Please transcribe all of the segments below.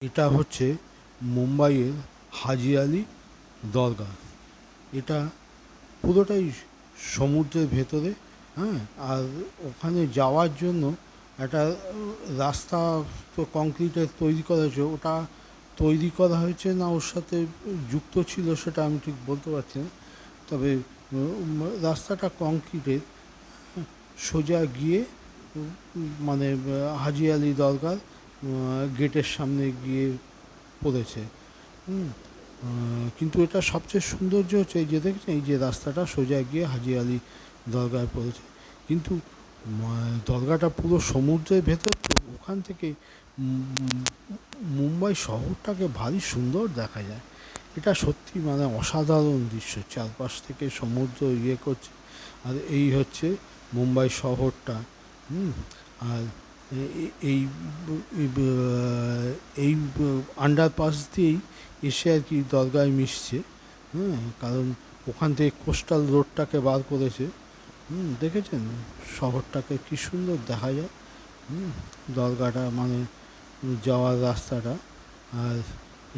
এটা হচ্ছে মুম্বাইয়ের হাজি আলি দরগা। এটা পুরোটাই সমুদ্রের ভেতরে। হ্যাঁ, আর ওখানে যাওয়ার জন্য একটা রাস্তা তো কংক্রিটের তৈরি করা হয়েছে। ওটা তৈরি করা হয়েছে না ওর সাথে যুক্ত ছিল সেটা আমি ঠিক বলতে পারছি না, তবে রাস্তাটা কংক্রিটের। সোজা গিয়ে মানে হাজি আলি দরগার গেটের সামনে গিয়ে পড়েছে। হুম, কিন্তু এটা সবচেয়ে সৌন্দর্য হচ্ছে এই যে দেখছেন, এই যে রাস্তাটা সোজা গিয়ে হাজি আলি দরগায় পড়েছে। কিন্তু দরগাটা পুরো সমুদ্রের ভেতর, তো ওখান থেকে মুম্বাই শহরটাকে ভারী সুন্দর দেখা যায়। এটা সত্যি মানে অসাধারণ দৃশ্য, চারপাশ থেকে সমুদ্র ইয়ে করছে। আর এই হচ্ছে মুম্বাই শহরটা। হুম, আর এই এই আন্ডারপাস দিয়েই এসে আর কি দরগায় মিশছে। হ্যাঁ, কারণ ওখান থেকে কোস্টাল রোডটাকে বার করেছে। দেখেছেন শহরটাকে কি সুন্দর দেখা যায়। দরগাটা মানে যাওয়ার রাস্তাটা। আর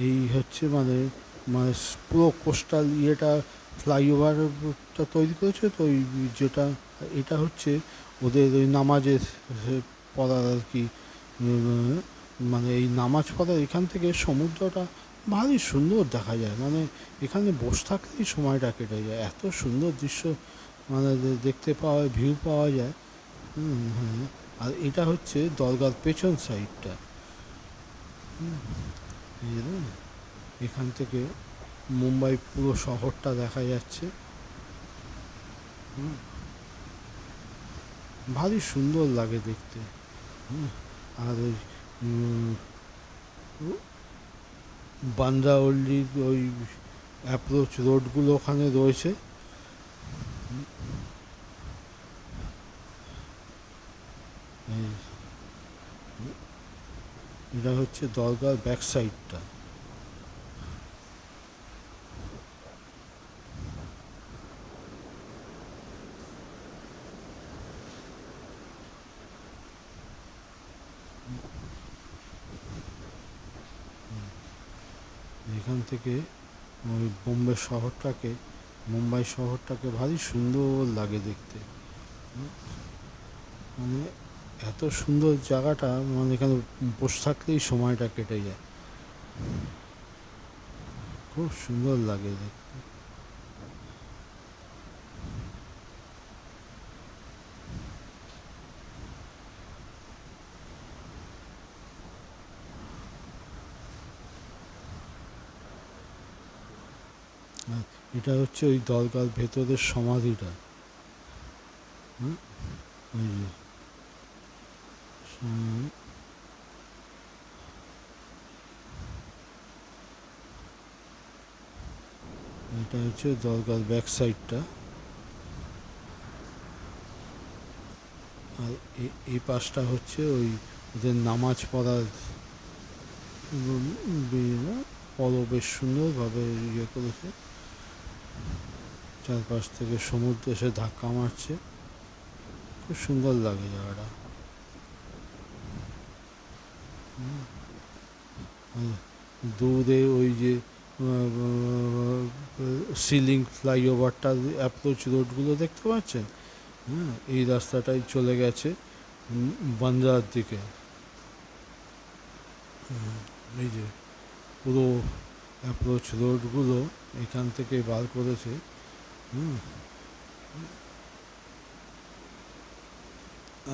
এই হচ্ছে মানে মানে পুরো কোস্টাল ইয়েটা, ফ্লাইওভারটা তৈরি করেছে তো ওই যেটা, এটা হচ্ছে ওদের ওই নামাজের পড়ার আর কি। মানে এই নামাজ পড়ার এখান থেকে সমুদ্রটা ভারী সুন্দর দেখা যায়। মানে এখানে বসে থাকলেই সময়টা কেটে যায়, এত সুন্দর দৃশ্য মানে দেখতে পাওয়া, ভিউ পাওয়া যায়। হ্যাঁ, আর এটা হচ্ছে দরগার পেছন সাইডটা। এই যে এখান থেকে মুম্বাই পুরো শহরটা দেখা যাচ্ছে। ভারী সুন্দর লাগে দেখতে। আর ওই বান্দ্রাওয়াল্লির ওই অ্যাপ্রোচ রোডগুলো ওখানে রয়েছে। এটা হচ্ছে দরগার ব্যাক সাইডটা। এখান থেকে ওই মুম্বাই শহরটাকে ভারী সুন্দর লাগে দেখতে। মানে এত সুন্দর জায়গাটা, মানে এখানে বসে থাকলেই সময়টা কেটে যায়, খুব সুন্দর লাগে দেখতে। আর এটা হচ্ছে ওই দরগার ভেতরের সমাধিটা। হুম, ওই যে এটা হচ্ছে দরগার ব্যাক সাইডটা। আর এই পাশটা হচ্ছে ওই ওদের নামাজ পড়ার পরও বেশ সুন্দরভাবে ইয়ে করেছে। চারপাশ থেকে সমুদ্র এসে ধাক্কা মারছে, খুব সুন্দর লাগে জায়গাটা। দূরে ওই যে সিলিং ফ্লাইওভারটার অ্যাপ্রোচ রোডগুলো দেখতে পাচ্ছেন। হ্যাঁ, এই রাস্তাটাই চলে গেছে বান্দ্রার দিকে। এই যে পুরো অ্যাপ্রোচ রোডগুলো এখান থেকে বার করেছে। হুম,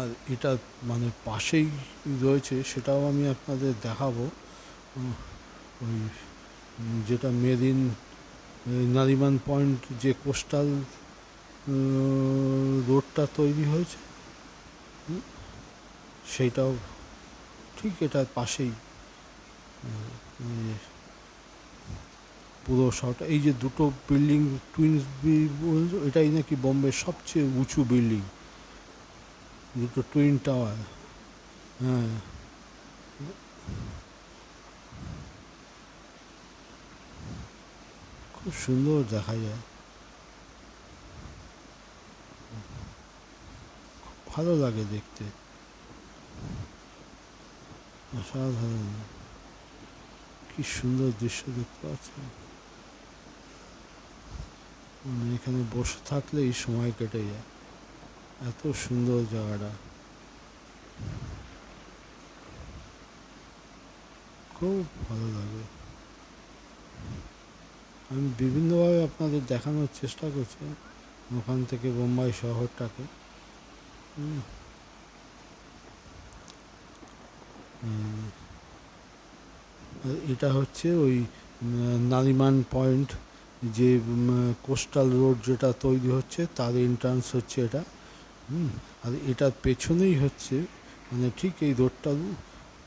আর এটা মানে পাশেই রয়েছে, সেটাও আমি আপনাদের দেখাবো। ওই যেটা মেরিন নারিমান পয়েন্ট যে কোস্টাল রোডটা তৈরি হয়েছে, সেইটাও ঠিক এটার পাশেই। পুরো শহরটা, এই যে দুটো বিল্ডিং, টুইন্স, এটাই নাকি বোম্বের সবচেয়ে উঁচু বিল্ডিং, দুটো টুইন টাওয়ার। হ্যাঁ, খুব সুন্দর দেখা যায়, ভালো লাগে দেখতে, অসাধারণ। কি সুন্দর দৃশ্য দেখতে পাচ্ছেন। এখানে বসে থাকলেই সময় কেটে যায়, এত সুন্দর জায়গাটা, খুব ভালো লাগে। আমি বিভিন্নভাবে আপনাদের দেখানোর চেষ্টা করছি ওখান থেকে বোম্বাই শহরটাকে। এটা হচ্ছে ওই নারিমান পয়েন্ট, যে কোস্টাল রোড যেটা তৈরি হচ্ছে তার এন্ট্রান্স হচ্ছে এটা। আর এটার পেছনেই হচ্ছে, মানে ঠিক এই রোডটার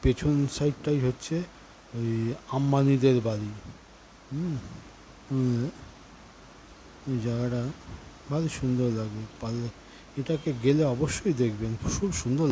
পেছন সাইডটাই হচ্ছে ওই আম্বানিদের বাড়ি। এই জায়গাটা ভালো সুন্দর লাগে, পারলে এটাকে গেলে অবশ্যই দেখবেন, খুব সুন্দর।